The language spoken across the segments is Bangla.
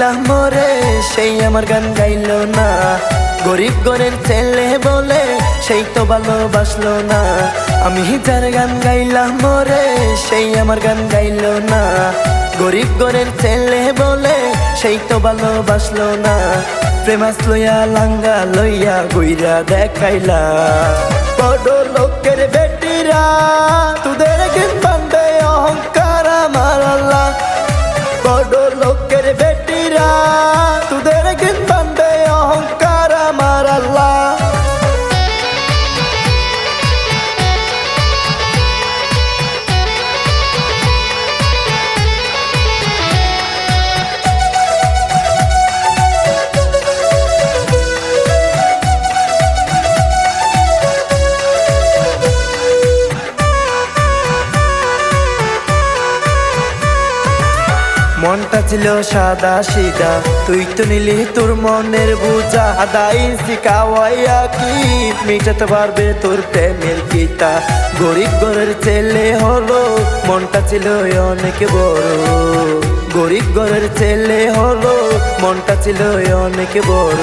গাইলাম মোরে সেই আমার গান গাইলো না। গরিব ঘরের ছেলে বলে সেই তো ভালোবাসলো না। আমি যার গান গাইলাম মোরে সেই আমার গান গাইলো না। গরিব ঘরের ছেলে বলে সেই তো ভালোবাসলো না। প্রেমাস লইয়া লাঙ্গা লইয়া গুইরা দেখাইলা। বড় লোকের বেটিরা তোদের গিন বান্ধে অহংকার আমার আল্লাহ। বড় লোকের বেটিরা তোদের গিন বান্ধে অহংকার আমার আল্লাহ। মনটা ছিল সাদা সিধা, তুই তো নিলি তোর মনের বোঝা। আদা ইঞ্চি কাওয়াইয়া কি মিটাতে পারবে তোর প্রেমের গীতা। গরিব ঘরের ছেলে হলো মনটা ছিল অনেক বড়। গরিব ঘরের ছেলে হলো মনটা ছিল অনেক বড়।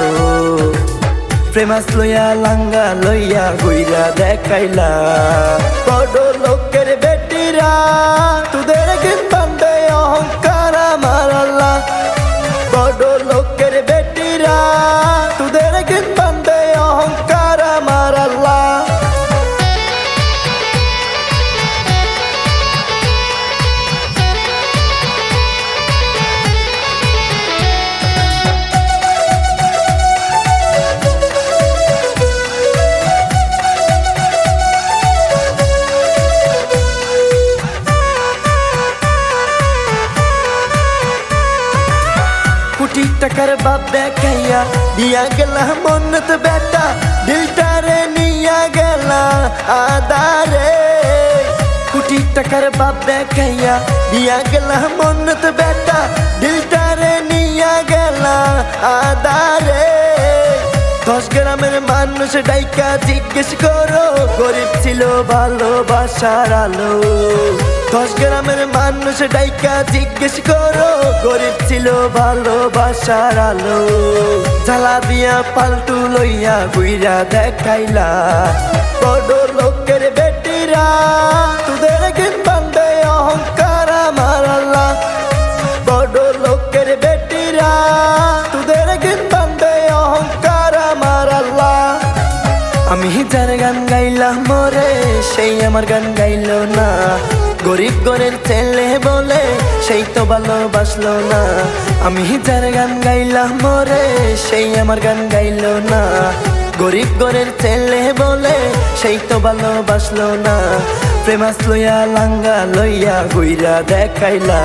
প্রেমাস লইয়া লাঙ্গা লইয়া গুইরা দেখাইলা। বড় লোকের বেটিরা তোদের গিন বান্ধে অহংকার আমার আল্লাহ। বড় লোকের বেটিরা তোদের গিন বান্ধে অহংকার আমার আল্লাহ। কোটি টাকার বাপ দেখাইয়া দিয়া গেলা মন্নত বেটা। দিলটারে নিয়া গেলা আদারে। কোটি টাকার বাপ দেখাইয়া দিয়া গেলা মন্নত বেটা। দিলটারে নিয়া গেলা আদারে। 10 গ্রামের মানুষ ডাইকা জিজ্ঞেস করো গরিব ছিল ভালোবাসার আলো। 10 গ্রামের মানুষ ডাইকা জিজ্ঞেস করো গরিব ছিল ভালোবাসার আলো। জ্বালা দিয়া পাল্টু লইয়া গুইরা দেখাইলা। বড় লোকের বেটিরা তোদের গিন বান্ধে অহংকার আমার আল্লাহ। বড় লোকের বেটিরা তোদের গিন বান্ধে অহংকার আমার আল্লাহ। আমি যার গান গাইলাম মোরে সেই আমার গান গাইলো না। গরিব ঘরের ছেলে বলে সেই তো ভালোবাসলো না। আমি যার গান গাইলাম মোরে সেই আমার গান গাইলো না। গরিব ঘরের ছেলে বলে সেই তো ভালোবাসলো না। প্রেমাস লইয়া লাঙ্গা লইয়া গুইরা দেখাইলা।